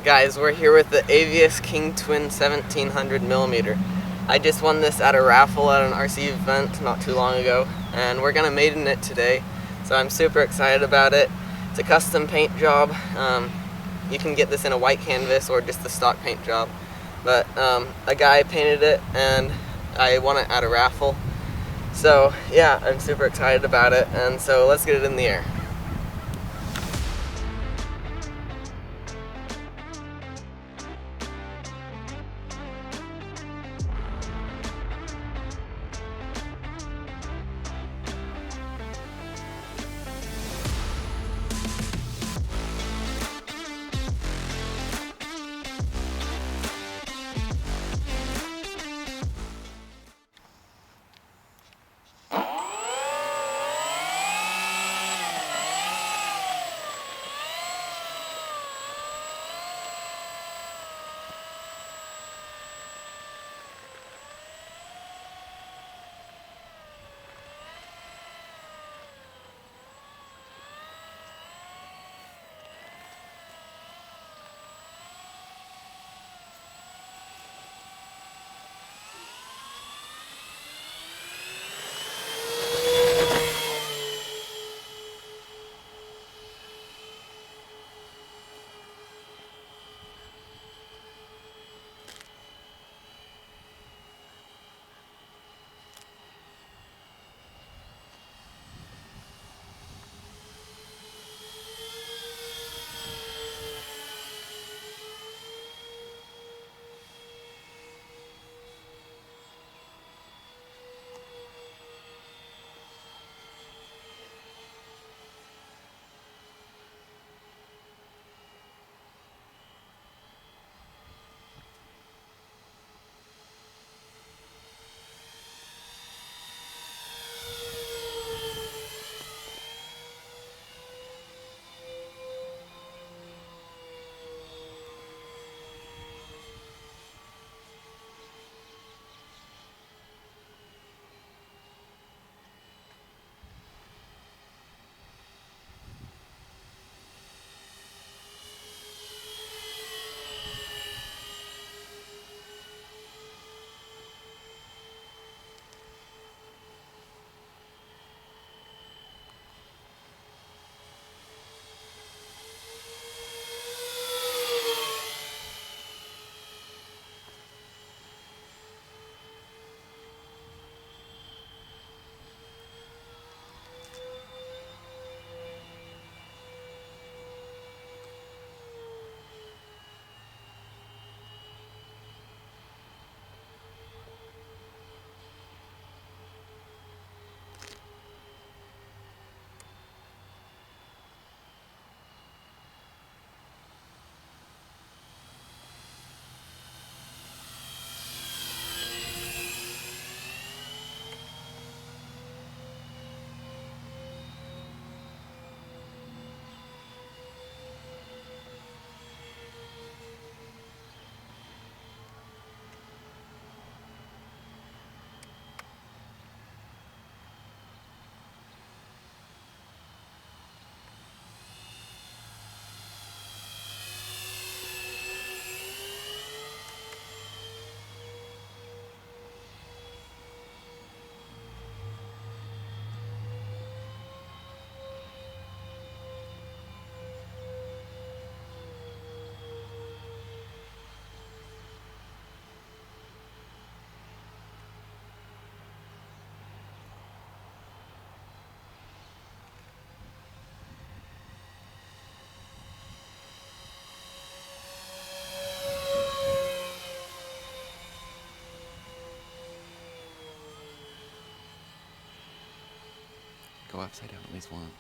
Guys, we're here with the Avios Kingtwin 1700mm. I just won this at a raffle at an RC event not too long ago, and we're gonna Maiden it today, so I'm super excited about it. It's a custom paint job. You can get this in a white canvas or just the stock paint job, but a guy painted it and I won it at a raffle. So yeah, I'm super excited about it, and so let's get it in the air. Go upside down at least once.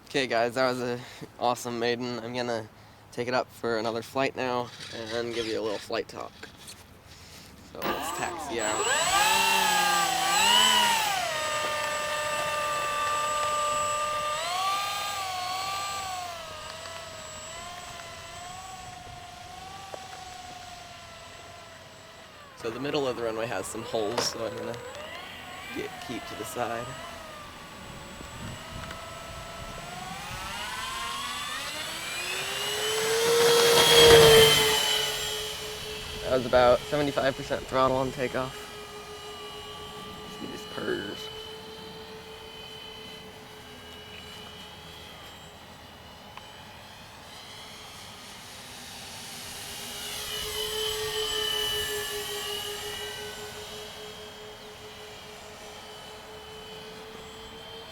Okay guys, that was an awesome Maiden. I'm gonna take it up for another flight now and give you a little flight talk. So let's taxi out. So the middle of the runway has some holes, so I'm gonna keep to the side. That was about 75% throttle on takeoff. He just purrs.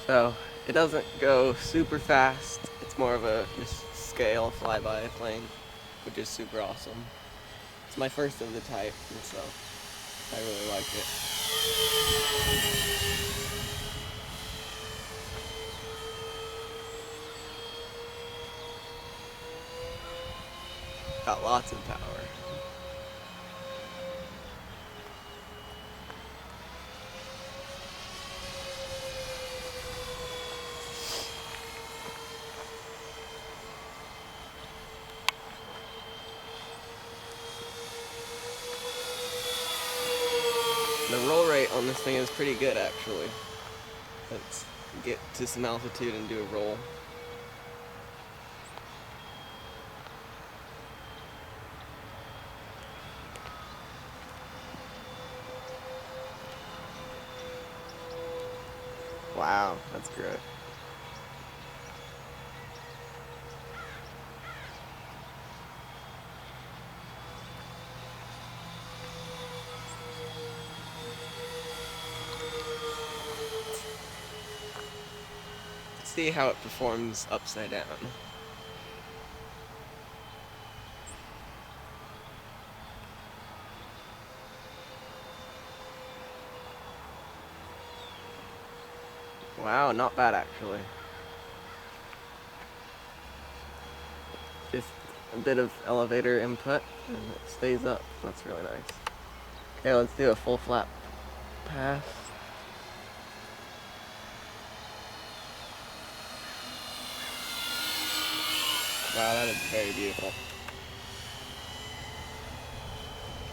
So it doesn't go super fast. It's more of a just scale flyby plane, which is super awesome. It's my first of the type, and so I really like it. Got lots of power. The roll rate on this thing is pretty good, actually. Let's get to some altitude and do a roll. Wow, that's good. Let's see how it performs upside down. Wow, not bad actually. Just a bit of elevator input and it stays up. That's really nice. Okay, let's do a full flap pass. Wow, that is very beautiful.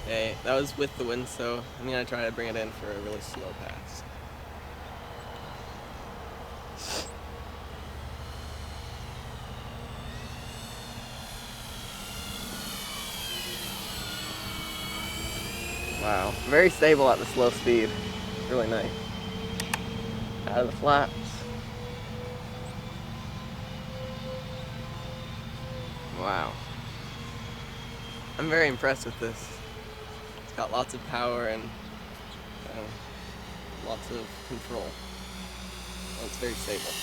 Okay, that was with the wind, so I'm gonna try to bring it in for a really slow pass. Wow, very stable at the slow speed. Really nice. Out of the flaps. Wow. I'm very impressed with this. It's got lots of power and lots of control. Well, it's very stable.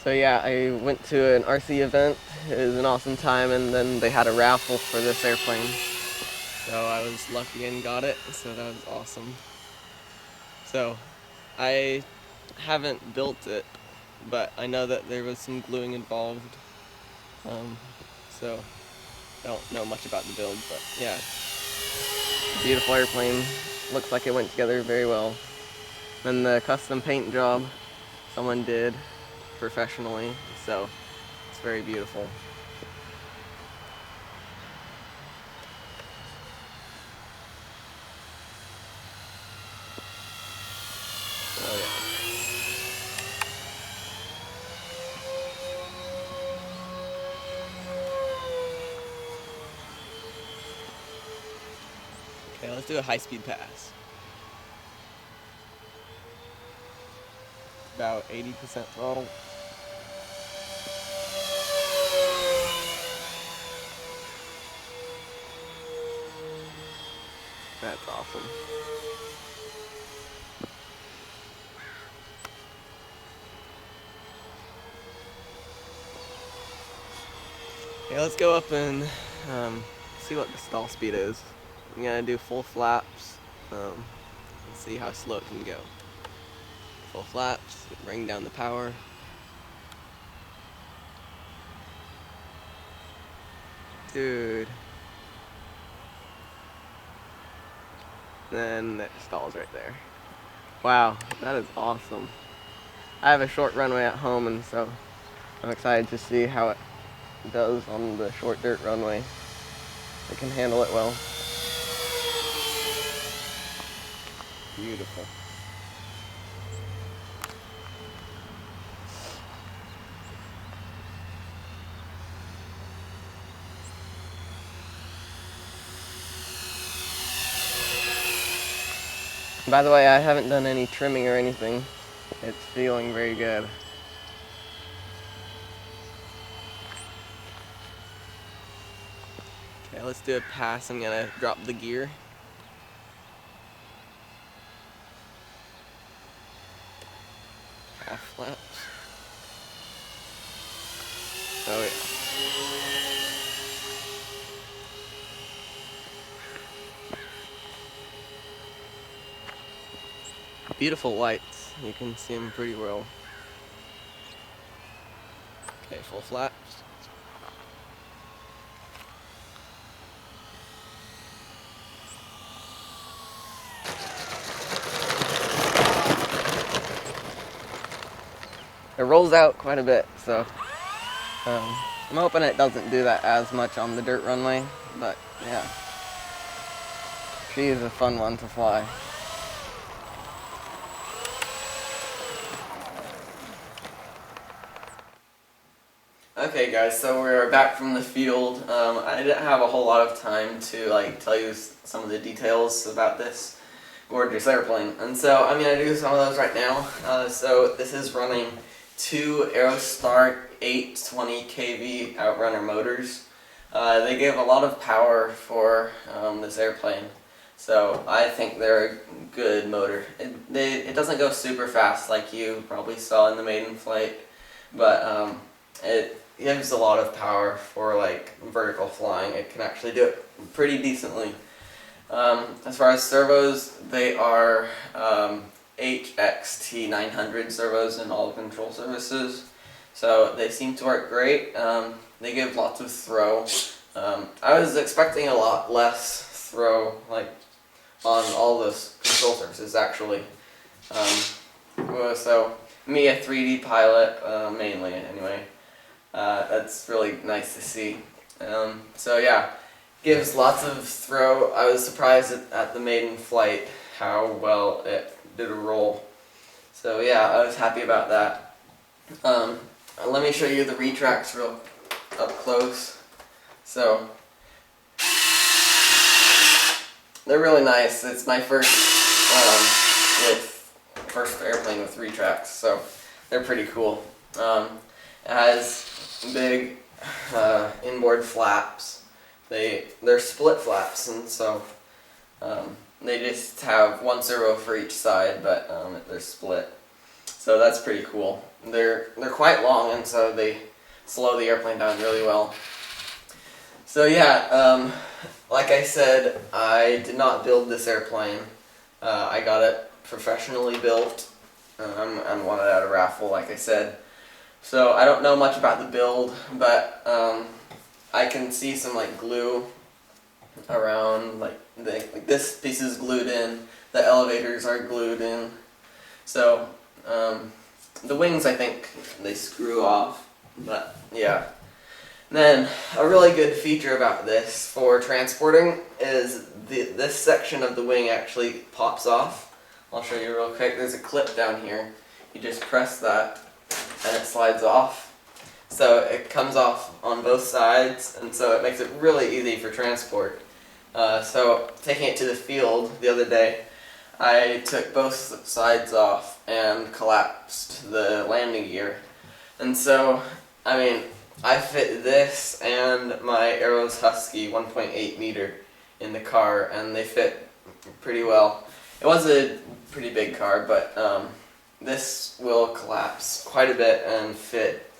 So yeah, I went to an RC event. It was an awesome time, and then they had a raffle for this airplane. So I was lucky and got it, so that was awesome. So I haven't built it, but I know that there was some gluing involved. So I don't know much about the build, but yeah. Beautiful airplane. Looks like it went together very well. Then the custom paint job someone did professionally, so it's very beautiful. Oh yeah. Okay, let's do a high-speed pass. About 80% throttle. That's awesome. Okay, let's go up and see what the stall speed is. I'm gonna do full flaps. Let's see how slow it can go. Full flaps, bring down the power. Dude. Then it stalls right there. Wow, that is awesome. I have a short runway at home, and so I'm excited to see how it does on the short dirt runway. It can handle it well. Beautiful. By the way, I haven't done any trimming or anything. It's feeling very good. Okay, let's do a pass. I'm gonna drop the gear. Half flaps. Oh yeah. Beautiful lights. You can see them pretty well. Okay, full flaps. It rolls out quite a bit, so I'm hoping it doesn't do that as much on the dirt runway, but yeah. She is a fun one to fly. Okay guys, so we're back from the field. I didn't have a whole lot of time to tell you some of the details about this gorgeous airplane, and so I'm going to do some of those right now. So this is running two Aerostar 820 kV Outrunner motors. They give a lot of power for this airplane, so I think they're a good motor. It doesn't go super fast like you probably saw in the Maiden flight, but it gives a lot of power for vertical flying. It can actually do it pretty decently. As far as servos, they are HXT 900 servos in all control surfaces, so they seem to work great. They give lots of throw. I was expecting a lot less throw on all those control surfaces actually. So me, a 3D pilot, mainly anyway, that's really nice to see. So yeah, gives lots of throw. I was surprised at the maiden flight how well it did a roll. So yeah, I was happy about that. Let me show you the retracts real up close. So they're really nice. It's my first airplane with retracts, so they're pretty cool. It has big inboard flaps. They're split flaps, and so they just have one servo for each side, but they're split. So that's pretty cool. They're quite long, and so they slow the airplane down really well. So yeah, like I said, I did not build this airplane. I got it professionally built and won it at a raffle, like I said. So I don't know much about the build, but I can see some glue around, this piece is glued in, the elevators are glued in. So the wings, I think they screw off, but yeah. Then a really good feature about this for transporting is this section of the wing actually pops off. I'll show you real quick. There's a clip down here. You just press that and it slides off. So it comes off on both sides, and so it makes it really easy for transport. So taking it to the field the other day, I took both sides off and collapsed the landing gear. And so, I mean, I fit this and my Aeros Husky 1.8 meter in the car, and they fit pretty well. It was a pretty big car, but this will collapse quite a bit and fit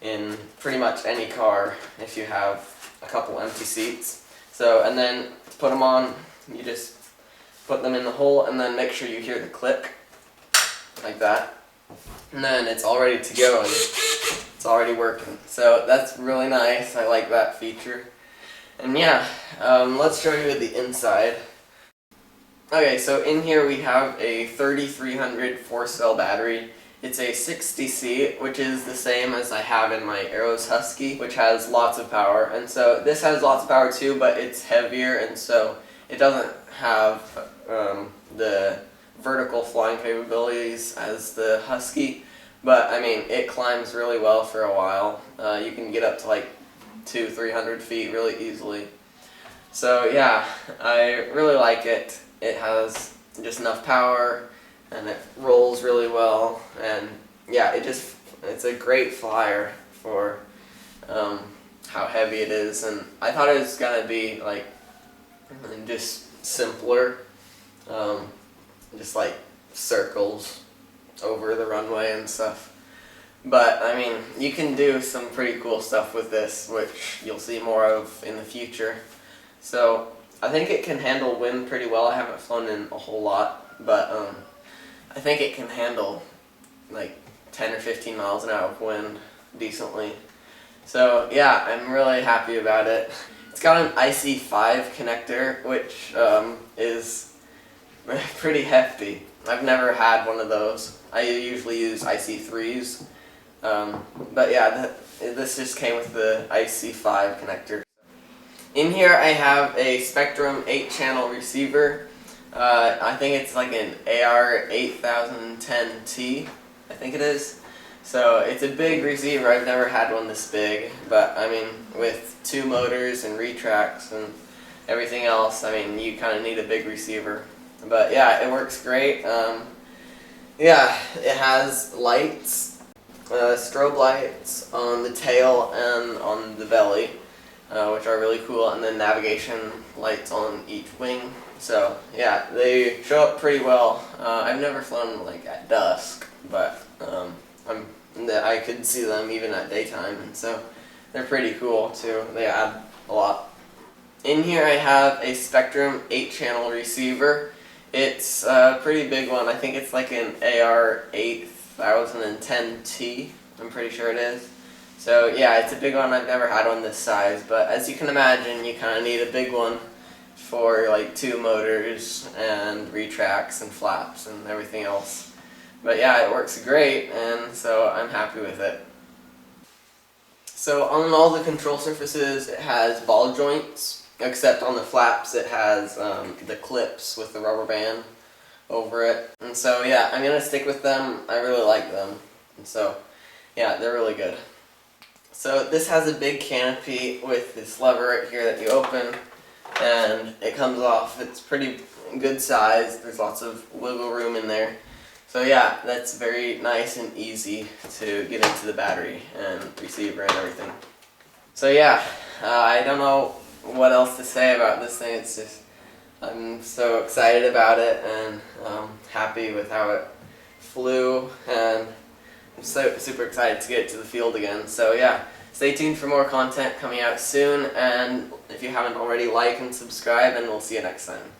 in pretty much any car if you have a couple empty seats. So, and then to put them on, you just put them in the hole and then make sure you hear the click, like that. And then it's all ready to go and it's already working. So that's really nice. I like that feature. And yeah, let's show you the inside. Okay, so in here we have a 3300 4-cell battery. It's a 60C, which is the same as I have in my Avios Husky, which has lots of power. And so this has lots of power too, but it's heavier, and so it doesn't have the vertical flying capabilities as the Husky. But I mean, it climbs really well for a while. You can get up to like 200-300 feet really easily. So yeah, I really like it. It has just enough power and it rolls really well, and yeah, it's a great flyer for how heavy it is. And I thought it was gonna be like just simpler, just like circles over the runway and stuff. But I mean, you can do some pretty cool stuff with this, which you'll see more of in the future. So I think it can handle wind pretty well. I haven't flown in a whole lot, but I think it can handle like 10 or 15 miles an hour of wind decently. So yeah, I'm really happy about it. It's got an IC5 connector, which is pretty hefty. I've never had one of those. I usually use IC3s, but yeah, this just came with the IC5 connector. In here I have a Spectrum 8-channel receiver. I think it's like an AR8010T, I think it is. So it's a big receiver. I've never had one this big, but I mean, with 2 motors and retracts and everything else, I mean, you kind of need a big receiver. But yeah, it works great. Yeah, it has lights, strobe lights on the tail and on the belly, which are really cool, and then navigation lights on each wing. So yeah, they show up pretty well. I've never flown like at dusk, but I could see them even at daytime, and so they're pretty cool too. They add a lot. In here I have a Spectrum 8-channel receiver. It's a pretty big one. I think it's like an AR8010T. I'm pretty sure it is. So yeah, it's a big one. I've never had one this size, but as you can imagine, you kind of need a big one for like 2 motors and retracts and flaps and everything else. But yeah, it works great, and so I'm happy with it. So on all the control surfaces, it has ball joints, except on the flaps it has the clips with the rubber band over it. And so yeah, I'm going to stick with them. I really like them. And so yeah, they're really good. So this has a big canopy with this lever right here that you open, and it comes off. It's pretty good size. There's lots of wiggle room in there. So yeah, that's very nice and easy to get into the battery and receiver and everything. So yeah, I don't know what else to say about this thing. It's just, I'm so excited about it, and happy with how it flew, and I'm so super excited to get it to the field again. So yeah, stay tuned for more content coming out soon, and if you haven't already, like and subscribe, and we'll see you next time.